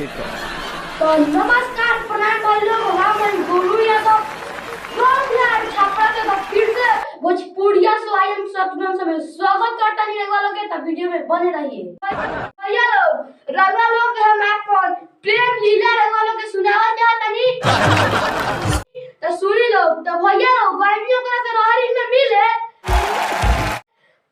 तो नमस्कार प्रणाम भाई लोग, हम गुरु यादव लोग यार छापरा के बाद फिर से भोजपुरिया से आई एम सतनाम से स्वागत करता नहीं वालों के तब वीडियो में बने रहिए। भैया लोग रंगा लोग हम आपको प्रेम लीला रंगा लोग के सुनावा चाहता नहीं तो सुनी लोग। तो भैया लोग गर्मियों का से रहरी में मिले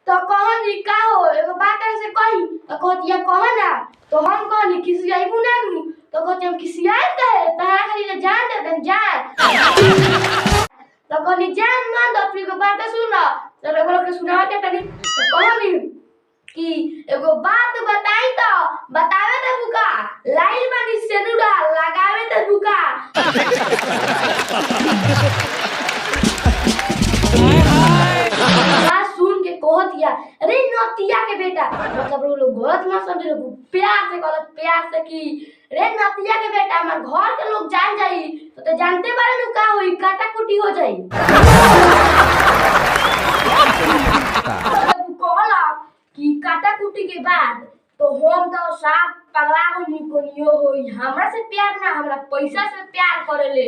तो कहनी का हो एगो बात ऐसे कही तो कहतिया कह ना तो हम कहनी किसी आई बुना नु तो कहते हम किसी आए थे तारा खाली ले जान दे देन जान तो कहनी जान मान दो फिर को बात सुना तो एगो के सुनावा के तनी तो कहनी कि एगो बात बताई तो बतावे त बुका लाइन मानी सेनुरा लगावे त बुका कहतिया अरे नतिया के बेटा मतलब लोग गलत ना समझे लोग प्यार से गलत प्यार से कि रे नतिया के बेटा हमार घर के लोग जान जाई तो जानते बारे नु का होई काटा कुटी हो जाई कहला कि काटा कुटी के बाद तो हम तो साफ पगला होनी कोनियो होई हमरा से प्यार ना हमरा पैसा से प्यार करेले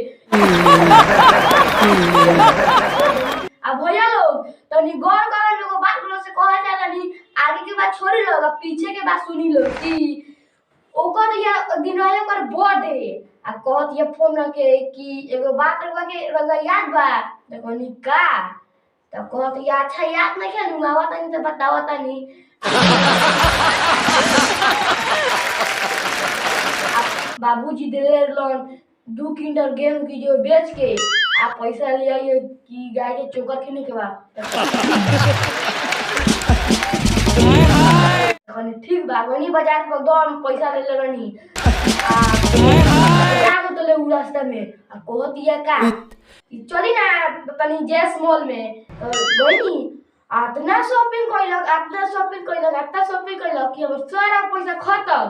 अब भैया लोग तो नी गौर करन लोग बात से कहा जाला नी आगे के बात छोड़ी लो पीछे के बात सुनी लो कि ओकर या दिन आयो कर बर्थडे आ कहत ये फोन रखे कि एगो बात रखवा के रगा याद बा तो कहनी का तो कहत या अच्छा याद नहीं है नु आवत नहीं तो बतावत नहीं बाबूजी दे लोन 2 क्विंटल गेहूं की जो बेच के आप पैसा ले आइए कि गाय के चोकर खीने के बाद ठीक बा गनी बाजार पर दम पैसा ले ले रनी आ को तो ले उ रास्ता में आ कहत दिया का चली ना तनी जेस मॉल में गनी इतना शॉपिंग कइलक कि अब सारा पैसा खत्म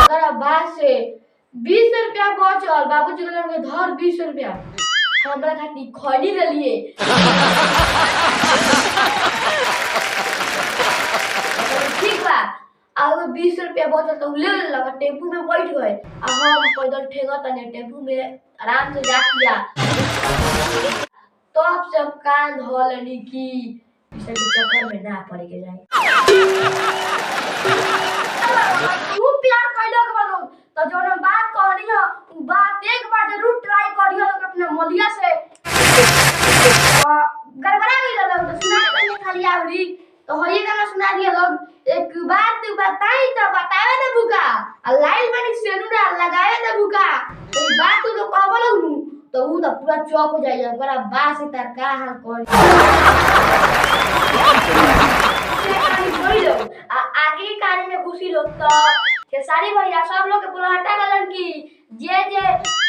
सारा बात से 20 रुपया बचल बाबूजी के धर 20 रुपया हमरा खातिर खड़ी ले लिए ठीक बा आगे 20 रुपया बचल तो ले लगा टेम्पू में बैठ गए आ हम पैदल ठेंगा तने टेम्पू में आराम से जा किया तो अब सब कान धोलनी की इसे चक्कर में ना पड़ के जाए तू प्यार कइलो के बालो तो जोन बात कहनी है बात एक बार जरूर ट्राई करियो लोग अपने मलिया से गड़बड़ा गइल लोग तो सुना के खाली आवरी तो होई गाना सुना दिया लोग एक बात बताई तो बतावे ना बुका आ लाइल बनी सेनुरा लगावे ना बुका तो बात तू लोग कहबो लोग तो उ तो पूरा चौक हो जाई ओकरा बात से तार का हाल करी आगे के कहानी में घुसी लोग तो खेसारी भैया सब लोग के बुलाहटा गलन की जे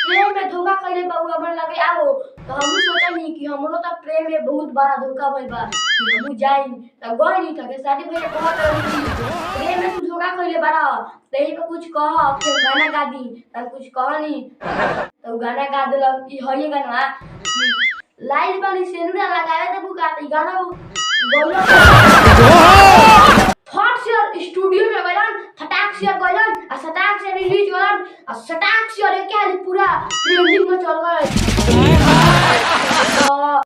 प्रेम में धोखा कइले बा हमर लगे आओ तो हम सोचनी कि हमरो तो प्रेम में बहुत बड़ा धोखा भइल बा कि हम जाई तो गइनी तो खेसारी भैया कहत रही प्रेम में तू धोखा कइले बारा तही पे कुछ कह के गाना गा दी त कुछ कहनी तो गाना गा देलक कि हई गाना कि लाइल बनी सेनुरा लगावे त बुका त गाना बोलो फट से स्टूडियो में गइलन फटाक से गइलन आ सटाक से रिलीज होलन आ सटाक से के हाल पूरा ट्रेंडिंग में चल गए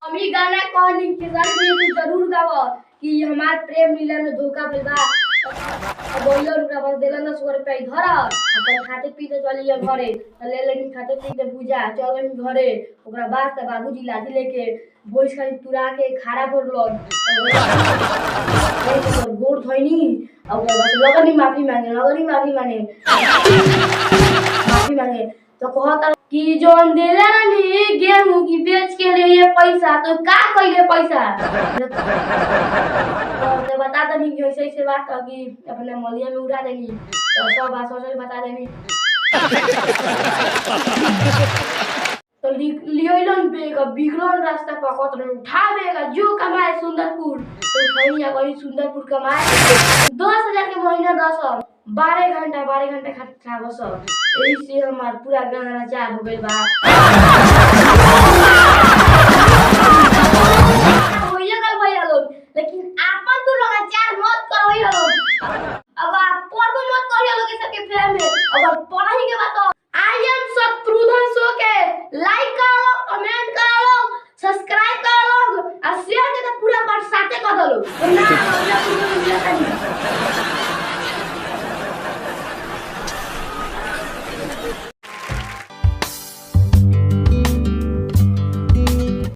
हम ई गाना कहनी के गाना जरूर गाओ कि हमार प्रेम लीला में धोखा भइल बा बोलो रुपया बस देलन 100 रुपया धर अपन खाते पीते चलिए घरे ले लेनी खाते पीते पूजा चलन घरे ओकरा बाद से बाबूजी लाठी लेके भोज खाली तुरा के खारा भरलो गोड़ धोइनी और बस लगनी माफी मांगे तो कहता कि जोन देला नी गेहूं की बेच के लिए पैसा तो का कइले पैसा तो बता दनी कि ऐसे बात कि अपने मलिया में उड़ा देनी तो सब बात सोच बता देनी तो लियोलन बेगा बिगड़न रास्ता पकड़ रहे उठावेगा जो कमाए सुंदरपुर तो भैया गई सुंदरपुर कमाए 10,000 के महीना 10 12 घंटा खा बस यही से हमार पूरा गाना चार हो गइल बा भैया लोग लेकिन आपन तो लोग चार मत करो प्रणाम